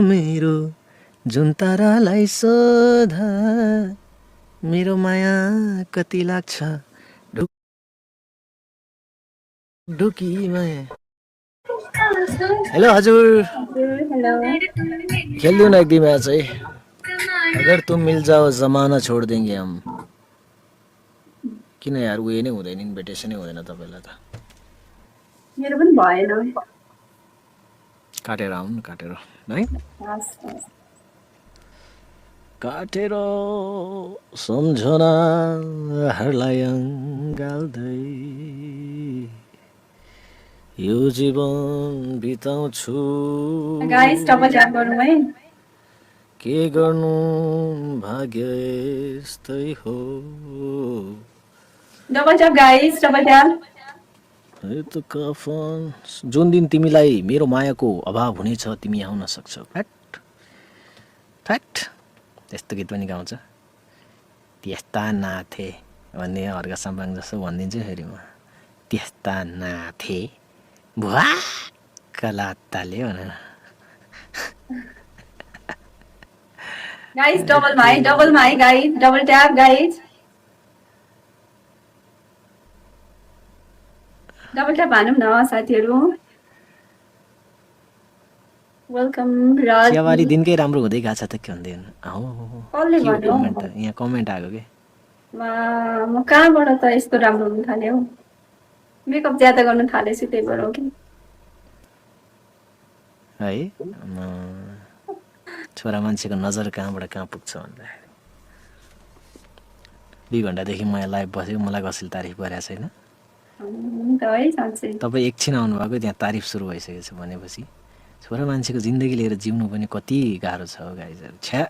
मेरो जुन तारालाई सोध मेरो माया कति लाग्छ ढुकी माया। हेलो हजुर, हेलो खेल्दिउ न एक दुई म्याच है। अगर तुम मिल जाओ जमाना छोड देंगे हम। किन यार उयो नै हुँदैन, इन्भिटेसनै हुँदैन तपाईँलाई त। मेरो पनि भएन। काटेर आउनु, काटेर है, काटेर सम्झनाहरूलाई अँगाल्दै यो जीवन बिताउँछु। गाइस डबल ट्याप गरौँ है। के गर्नु भाग्य यस्तै हो। Double tap guys, double tap. त कफन जुन दिन तिमीलाई मेरो मायाको अभाव हुनेछ तिमी आउन सक्छौ। फ्याट फ्याट त्यस्तो गीत पनि गाउँछ। त्यस्ता नाथे भन्ने हर्का साम्बाङ जस्तो भनिदिन्छु फेरि म। त्यस्ता नाथे भुवाक्क लात्ताले भनेर। गाइस डबलमा है, डबलमा है guys, double tap guys. Double tap हानौँ न साथीहरू। वेलकम राज। चियाबारी दिनकै राम्रो हुँदै गएको छ त के हुँदैन। कसले के हो भन्यो? कमेन्ट त? यहाँ कमेन्ट आएको के? म कहाँबाट त यस्तो राम्रो हुन थाल्यो? मेकअप ज्यादा गर्न थालेछु त्यही भएर हो कि? है छोरा मान्छेको नजर कहाँबाट कहाँ पुग्छ भन्दाखेरि 2 घन्टादेखि म यहाँ लाइभ बसेको, मलाई कसैले तारिफ गरेको छैन। तपाईँ एकछिन आउनुभएको त्यहाँ तारिफ सुरु भइसकेको छ भनेपछि छोरा मान्छेको जिन्दगी लिएर जिउनु पनि कति गाह्रो छ गाइजहरू। छ्या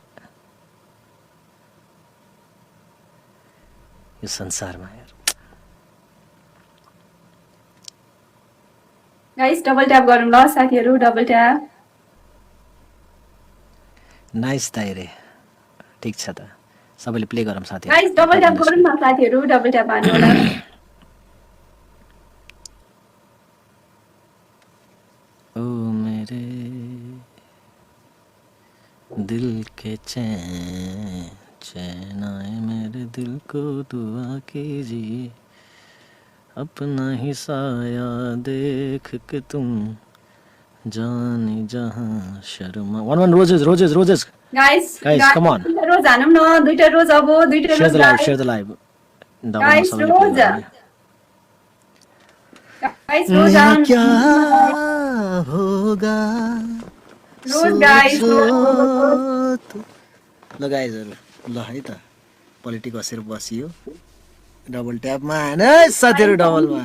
यो संसारमा यार। गाइस डबल ट्याप गरौँ ल साथीहरू, डबल ट्याप। नाइस दाइरे, ठिक छ त, सबैले प्ले गरौँ साथीहरू। गाइस डबल ट्याप गरौँ न साथीहरू, डबल ट्याप हान्नु होला। ओ मेरे दिल के चैन चैन आए मेरे दिल को दुआ कीजिए अपना ही साया देख के तुम जाने जहाँ Sharma. 1 roses roses roses guys come on, rose हानौँ न, दुईटा रोज अब, दुईटा rose. Share the live. Guys rose, guys rose क्या होगा रोज गाइस ल गाइजहरु, ल है त पोलिटिक बसेर बसियो। डबल ट्यापमा हैन साथीहरु, डबलमा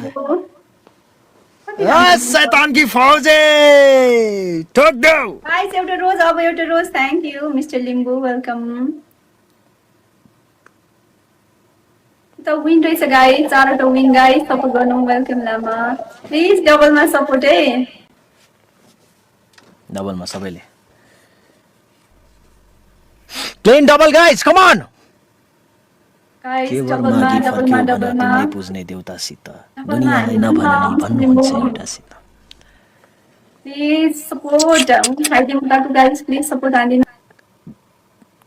शैतान की फौजे ठोक दो। गाइस एउटा रोज अब, एउटा rose. Thank you mister Limbu, welcome. त विन रहेछ गाइस, 4वटा विन गाइस, सपोर्ट गर्नु। वेलकम लामा, प्लिज डबलमा सपोर्ट है, डबलमा सबैले प्लेन double guys, come on. Guys केवल डबलमा, मागी डबलमा, फर्क्यो भन डबलमा। तिमीलाई पुज्ने देउतासित, दुनियाँलाई नभननी भन्नुहुन्छ एउटासित। प्लिज सपोर्ट हाइदिनु ताकु गाइस, प्लिज सपोर्ट हानिदिनु।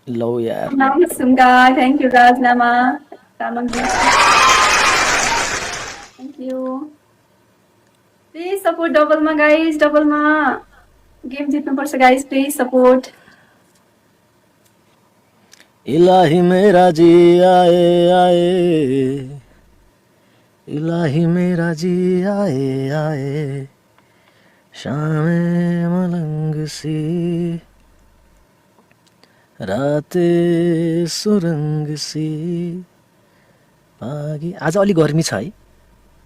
लौ यार, सुनका, थ्यांक यू राज लामा, तामाङजी, थ्यांक यू। प्लिज सपोर्ट डबलमा गाइस, डबलमा गेम जित्नुपर्छ गाइस, प्लिज सपोर्ट। इलाही मेरा जी आए आए, इलाही मेरा जी आए आए, शामे मलंग सी राते सुरंग सी पागी। आज अलि गर्मी छ है?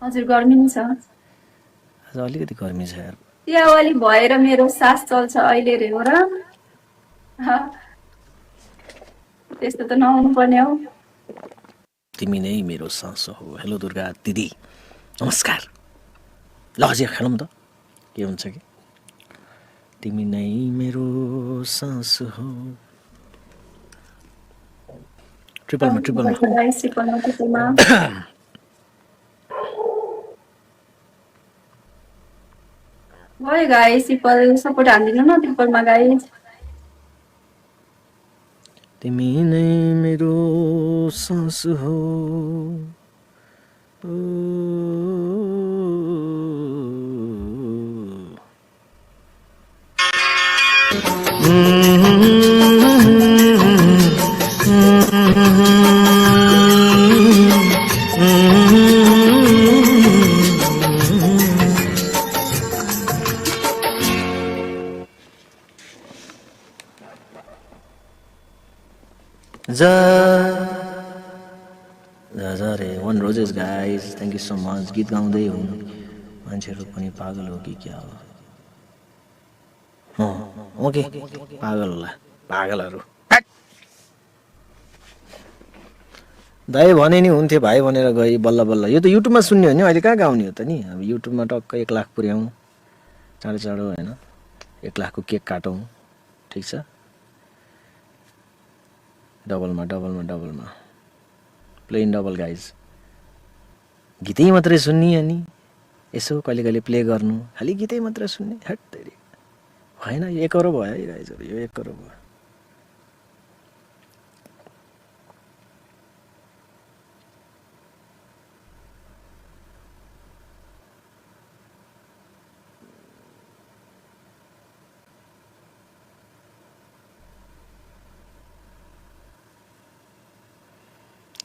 हजुर गर्मी नि छ, आज अलिकति गर्मी छ यार। चियावाली भएर मेरो सास चल्छ अहिले रे हो र? त्यस्तो त नहुनु पर्ने हो। तिमी नै मेरो सास हो। हेलो दुर्गा दिदी, नमस्कार। ल अझै खेलौँ त, के हुन्छ कि? तिमी नै मेरो सास हो। ट्रिपलमा ट्रिपलमा गाइस, ट्रिपलमा, ट्रिपलमा। गयो गाइस, ट्रिपल सपोर्ट हानिदिनु न ट्रिपलमा गाइस। तिमी नै मेरो सास हो ओ, जा रे one roses guys thank you so much गीत गाउँदै हुन् मान्छेहरू पनि पागल हो कि क्या हो ओके पागल होला पागलहरू दाइ भने नि हुन्थ्यो भाइ भनेर गई बल्ल बल्ल यो त युट्युबमा सुन्ने हो नि अहिले कहाँ गाउने हो त नि अब युट्युबमा टक्क 1 लाख पुर्याउँ चाँडो चाँडो होइन 1 लाखको केक काटौँ ठिक छ डबलमा प्लेन डबल गाइज गीतै मात्रै सुन्ने अनि यसो कहिले कहिले प्ले गर्नु खालि गीतै मात्रै सुन्ने हट तेरी होइन 1 करोड भयो है गाइजहरू यो 1 करोड भयो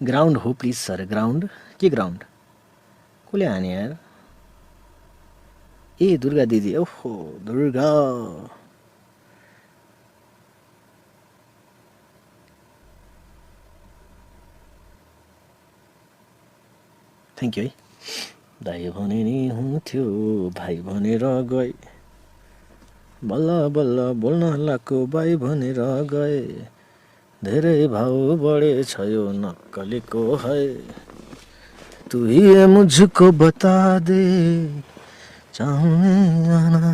ग्राउन्ड हो प्लिज सर ग्राउन्ड के ग्राउन्ड कसले हाने यार ए दुर्गा दिदी ओहो दुर्गा थ्याङ्क यू है दाइ भने नि हुन्थ्यो भाइ भनेर गए बल्ल बल्ल बोल्न लाग्यो भाइ भनेर गए धेरै भाव बढेछ यो नक्कलीको है तू ये मुझको बता दे चाहूँ आना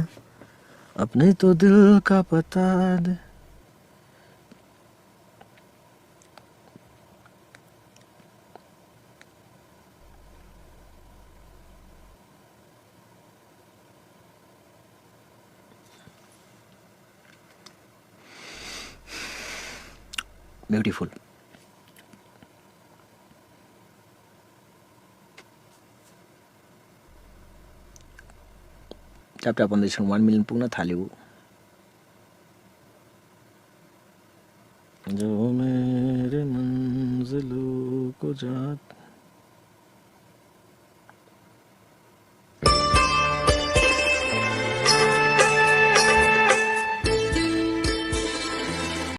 अपने तो दिल का पता दे ब्युटिफुल ट्याप भन्दैछन् 1 मिलियन पुग्न थाल्यो जो मेरे मंजिलों को जात